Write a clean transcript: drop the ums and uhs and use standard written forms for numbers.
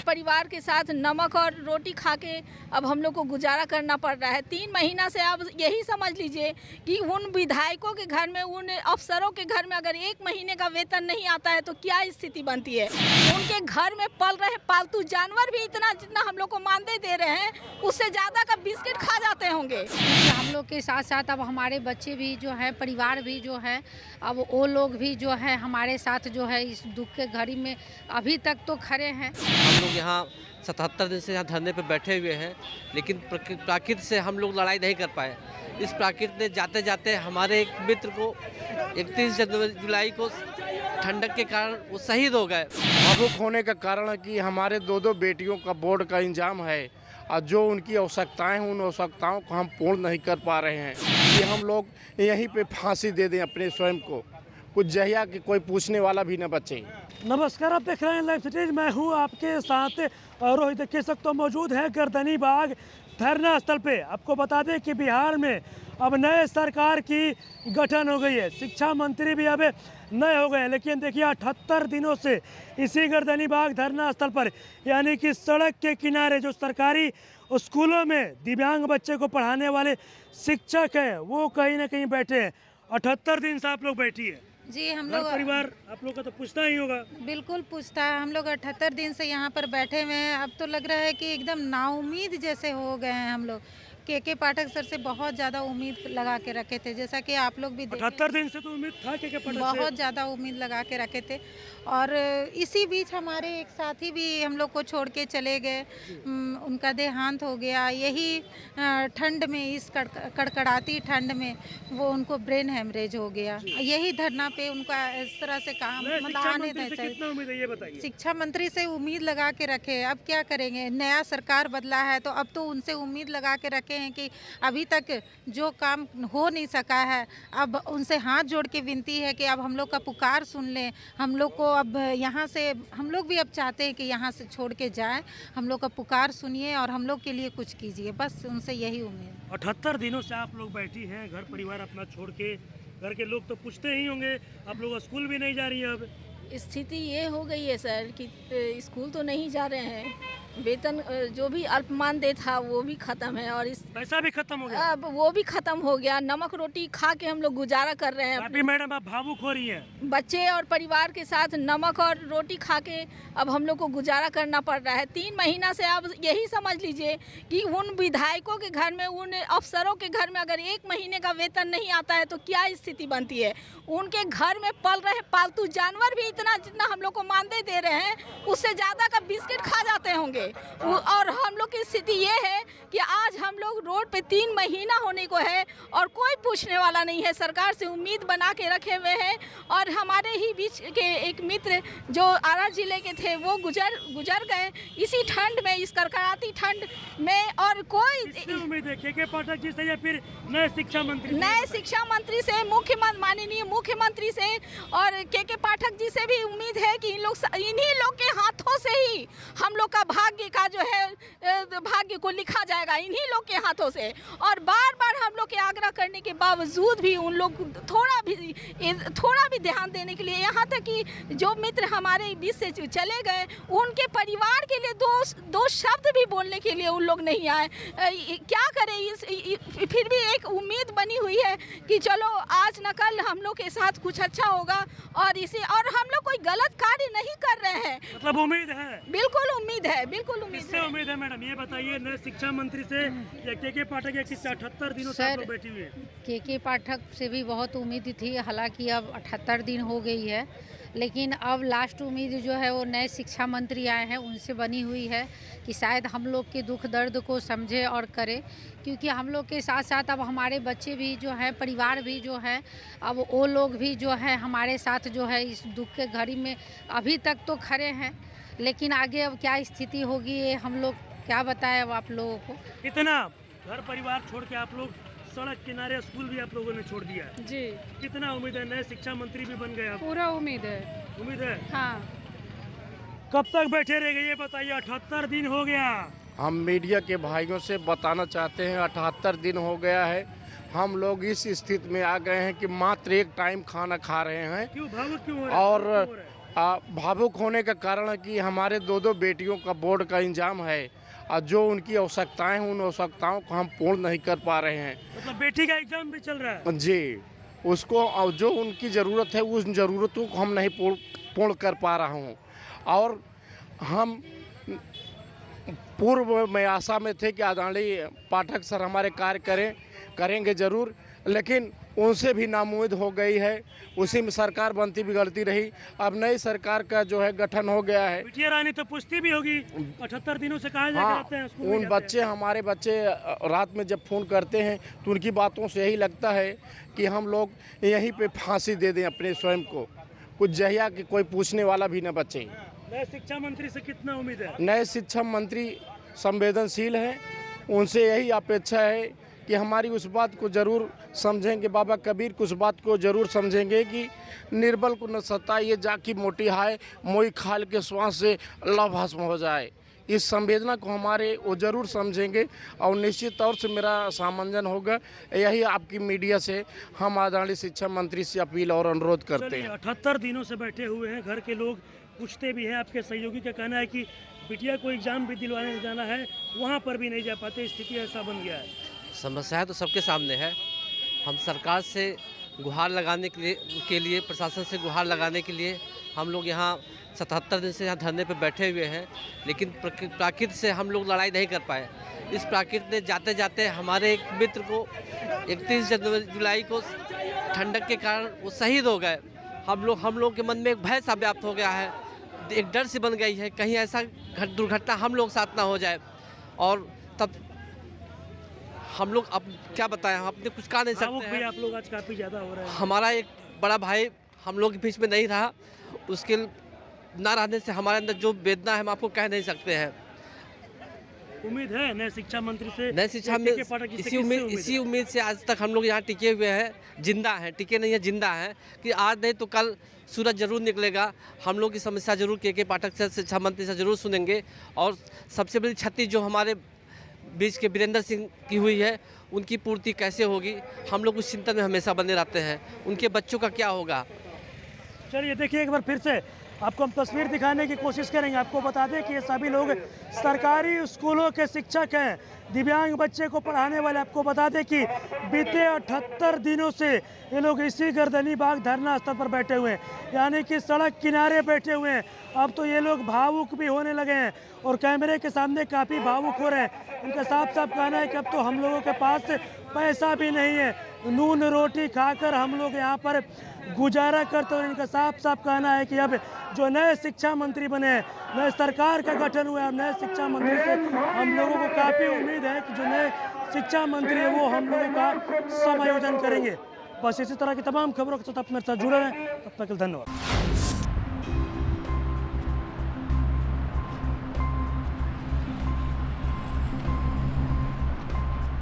परिवार के साथ नमक और रोटी खा के अब हम लोग को गुजारा करना पड़ रहा है। 3 महीना से अब यही समझ लीजिए कि उन विधायकों के घर में, उन अफसरों के घर में अगर 1 महीने का वेतन नहीं आता है तो क्या स्थिति बनती है। उनके घर में पल रहे पालतू जानवर भी इतना जितना हम लोग को मानदेय दे रहे हैं उससे ज़्यादा का बिस्किट खा जाते होंगे। हम लोग के साथ साथ अब हमारे बच्चे भी जो है, परिवार भी जो है, अब वो लोग भी जो है हमारे साथ जो है इस दुख के घड़ी में अभी तक तो खड़े हैं। हम लोग यहाँ 77 दिन से यहाँ धरने पे बैठे हुए हैं, लेकिन प्राकृत से हम लोग लड़ाई नहीं कर पाए। इस प्राकृत ने जाते जाते हमारे एक मित्र को 31 जुलाई को ठंडक के कारण वो शहीद हो गए। भावुक होने का कारण है कि हमारे 2 बेटियों का बोर्ड का इंजाम है और जो उनकी आवश्यकताएं हैं उन आवश्यकताओं को हम पूर्ण नहीं कर पा रहे हैं कि हम लोग यहीं पे फांसी दे दें अपने स्वयं को, कुछ जहिया कि कोई पूछने वाला भी न बचे। नमस्कार, आप देख रहे हैं लाइव सिटीज। मैं हूं आपके साथ रोहित केसक तो मौजूद है गर्दनी बाग धरना स्थल पे। आपको बता दें कि बिहार में अब नए सरकार की गठन हो गई है, शिक्षा मंत्री भी अब नए हो गए हैं। लेकिन देखिए 78 दिनों से इसी गर्दनी बाग धरना स्थल पर यानी कि सड़क के किनारे जो सरकारी स्कूलों में दिव्यांग बच्चे को पढ़ाने वाले शिक्षक हैं वो कहीं ना कहीं बैठे हैं। 78 दिन से आप लोग बैठी है जी। हम लोग परिवार आप लोग का तो पूछता ही होगा। बिल्कुल पूछता है। हम लोग 78 दिन से यहाँ पर बैठे हुए हैं। अब तो लग रहा है कि एकदम नाउम्मीद जैसे हो गए हैं हम लोग। के पाठक सर से बहुत ज़्यादा उम्मीद लगा के रखे थे, जैसा कि आप लोग भी 78 दिन से तो उम्मीद था के पाठक से बहुत ज़्यादा उम्मीद लगा के रखे थे। और इसी बीच हमारे एक साथी भी हम लोग को छोड़ के चले गए, उनका देहांत हो गया। यही ठंड में, इस कड़कड़ाती ठंड में वो उनको ब्रेन हेमरेज हो गया। यही धरना पे उनका इस तरह से काम मतलब आने देना चाहिए। शिक्षा मंत्री से उम्मीद लगा के रखे, अब क्या करेंगे। नया सरकार बदला है तो अब तो उनसे उम्मीद लगा के रखे हैं कि अभी तक जो काम हो नहीं सका है, अब उनसे हाथ जोड़ के विनती है कि अब हम लोग का पुकार सुन लें। हम लोग को अब यहाँ से, हम लोग भी अब चाहते हैं कि यहाँ से छोड़ के जाएं। हम लोग का पुकार सुनिए और हम लोग के लिए कुछ कीजिए, बस उनसे यही उम्मीद। 78 दिनों से आप लोग बैठी हैं, घर परिवार अपना छोड़ के। घर के लोग तो पूछते ही होंगे, आप लोग स्कूल भी नहीं जा रही हैं। अब स्थिति ये हो गई है सर कि स्कूल तो नहीं जा रहे हैं, वेतन जो भी अल्पमानदेय था वो भी खत्म है और इस पैसा भी खत्म हो गया। अब वो भी खत्म हो गया। नमक रोटी खा के हम लोग गुजारा कर रहे हैं। मैडम आप भावुक हो रही हैं। बच्चे और परिवार के साथ नमक और रोटी खा के अब हम लोग को गुजारा करना पड़ रहा है। 3 महीना से अब यही समझ लीजिए कि उन विधायकों के घर में, उन अफसरों के घर में अगर 1 महीने का वेतन नहीं आता है तो क्या स्थिति बनती है। उनके घर में पल रहे पालतू जानवर भी इतना जितना हम लोग को मानदेय दे रहे हैं उससे ज़्यादा का बिस्किट खा जाते होंगे। और हम लोग की स्थिति ये है कि आज हम लोग रोड पे 3 महीना होने को है और कोई पूछने वाला नहीं है। सरकार से उम्मीद बना के रखे हुए हैं और हमारे ही बीच के एक मित्र जो आरा जिले के थे वो गुजर गए इसी ठंड में, इस कड़कड़ाती ठंड में। और कोई उम्मीद है के पाठक जी से या फिर नए शिक्षा मंत्री से, माननीय मुख्यमंत्री से और के पाठक जी से भी उम्मीद है कि इन्हीं लोग के हाथों से ही हम लोग का भाग्य का जो है भाग्य को लिखा जाएगा, इन्हीं लोग के हाथों से। और बार बार हम लोग के आग्रह करने के बावजूद भी उन लोग थोड़ा भी ध्यान देने के लिए, यहाँ तक कि जो मित्र हमारे बीच से चले गए उनके परिवार के लिए दो शब्द भी बोलने के लिए उन लोग नहीं आए। क्या करें। फिर भी एक उम्मीद बनी हुई है कि चलो आज न कल हम लोग के साथ कुछ अच्छा होगा और हम लोग कोई गलत कार्य नहीं कर रहे हैं। मतलब उम्मीद है, बिल्कुल उम्मीद है, बिल्कुल उम्मीद है। उम्मीद है मैडम, ये बताइए नए शिक्षा मंत्री से या के पाठक या किससे 78 दिनों से आप लोग बैठी हुई है। के पाठक से भी बहुत उम्मीद थी, हालांकि अब 78 दिन हो गई है, लेकिन अब लास्ट उम्मीद जो है वो नए शिक्षा मंत्री आए हैं उनसे बनी हुई है कि शायद हम लोग के दुख दर्द को समझे और करे। क्योंकि हम लोग के साथ साथ अब हमारे बच्चे भी जो हैं, परिवार भी जो है, अब वो लोग भी जो है हमारे साथ जो है इस दुख के घड़ी में अभी तक तो खड़े हैं। लेकिन आगे अब क्या स्थिति होगी ये हम लोग क्या बताएं अब आप लोगों को। कितना घर परिवार छोड़ के आप लोग सड़क किनारे, स्कूल भी आप लोगों ने छोड़ दिया है जी। कितना उम्मीद है, नए शिक्षा मंत्री भी बन गए आप? पूरा उम्मीद है। हाँ। कब तक बैठे रह गए ये बताइए, 78 दिन हो गया। हम मीडिया के भाइयों से बताना चाहते हैं 78 दिन हो गया है, हम लोग इस स्थिति में आ गए हैं कि मात्र एक टाइम खाना खा रहे हैं। क्यों भावुक क्यों हो रहे? और भावुक होने का कारण है कि हमारे दो बेटियों का बोर्ड का एग्ज़ाम है और जो उनकी आवश्यकताएं हैं उन आवश्यकताओं को हम पूर्ण नहीं कर पा रहे हैं। मतलब बेटी का एग्जाम भी चल रहा है। जी, उसको जो उनकी ज़रूरत है उस ज़रूरतों को हम नहीं पूर्ण कर पा रहा हूँ। और हम पूर्व में आशा में थे कि आदरणीय पाठक सर हमारे कार्य करेंगे ज़रूर, लेकिन उनसे भी नामुमकिन हो गई है। उसी में सरकार बनती बिगड़ती रही। अब नई सरकार का जो है गठन हो गया है। बिटिया रानी तो पूछती भी होगी 78 दिनों से कहाँ जाकर आते हैं, स्कूल में उन जाते बच्चे हमारे बच्चे रात में जब फ़ोन करते हैं तो उनकी बातों से यही लगता है कि हम लोग यहीं पे फांसी दे दें अपने स्वयं को, कुछ जहिया कि कोई पूछने वाला भी न बचे। हैं। नए शिक्षा मंत्री से कितना उम्मीद है? नए शिक्षा मंत्री संवेदनशील हैं, उनसे यही अपेक्षा है कि हमारी उस बात को ज़रूर समझेंगे, बाबा कबीर की उस बात को ज़रूर समझेंगे कि निर्बल को न सताइए जाकी मोटी हाय, मोई खाल के श्वास से लव भस्म हो जाए। इस संवेदना को हमारे वो ज़रूर समझेंगे और निश्चित तौर से मेरा सामंजन होगा। यही आपकी मीडिया से हम आदरणीय शिक्षा मंत्री से अपील और अनुरोध करते हैं। 78 दिनों से बैठे हुए हैं, घर के लोग पूछते भी हैं। आपके सहयोगी का कहना है कि बिटिया को एग्जाम भी दिलवाने जाना है, वहाँ पर भी नहीं जा पाते, स्थिति ऐसा बन गया है। समस्या तो सबके सामने है। हम सरकार से गुहार लगाने के लिए प्रशासन से गुहार लगाने के लिए हम लोग यहाँ 77 दिन से यहाँ धरने पर बैठे हुए हैं, लेकिन प्राकृत से हम लोग लड़ाई नहीं कर पाए। इस प्राकृत ने जाते जाते हमारे एक मित्र को 31 जुलाई को ठंडक के कारण वो शहीद हो गए। हम लोग के मन में एक भय सा व्याप्त हो गया है, एक डर सी बन गई है कहीं ऐसा दुर्घटना हम लोग साथ ना हो जाए। और तब हम लोग अब क्या बताएं, हम अपने कुछ कह नहीं सकते हैं। आप लोग आज काफ़ी ज़्यादा हो रहे हैं। हमारा एक बड़ा भाई हम लोग के बीच में नहीं रहा, उसके ना रहने से हमारे अंदर जो वेदना है हम आपको कह नहीं सकते हैं। उम्मीद है नए शिक्षा मंत्री से, नए शिक्षा में इसी उम्मीद से आज तक हम लोग यहाँ टिके हुए हैं, जिंदा हैं, टिके नहीं है जिंदा हैं कि आज नहीं तो कल सूरज जरूर निकलेगा। हम लोग की समस्या जरूर के पाठक से, शिक्षा मंत्री से जरूर सुनेंगे। और सबसे बड़ी क्षति जो हमारे बीच के वीरेंद्र सिंह की हुई है उनकी पूर्ति कैसे होगी, हम लोग उस चिंतन में हमेशा बने रहते हैं। उनके बच्चों का क्या होगा। चलिए देखिए, एक बार फिर से आपको हम तस्वीर दिखाने की कोशिश करेंगे। आपको बता दें कि ये सभी लोग सरकारी स्कूलों के शिक्षक हैं, दिव्यांग बच्चे को पढ़ाने वाले। आपको बता दें कि बीते 78 दिनों से ये लोग इसी गर्दनी बाग धरना स्थल पर बैठे हुए हैं, यानी कि सड़क किनारे बैठे हुए हैं। अब तो ये लोग भावुक भी होने लगे हैं और कैमरे के सामने काफ़ी भावुक हो रहे हैं। इनका साफ साफ कहना है कि अब तो हम लोगों के पास पैसा भी नहीं है, नून रोटी खाकर हम लोग यहाँ पर गुजारा करते। और इनका साफ साफ कहना है कि अब जो नए शिक्षा मंत्री बने हैं, नए सरकार का गठन हुआ है, नए शिक्षा मंत्री से हम लोगों को काफ़ी उम्मीद है कि जो नए शिक्षा मंत्री है वो हम लोगों का समायोजन करेंगे। बस इसी तरह की तमाम खबरों के साथ आप मेरे साथ जुड़े रहें। तब तक के लिए धन्यवाद।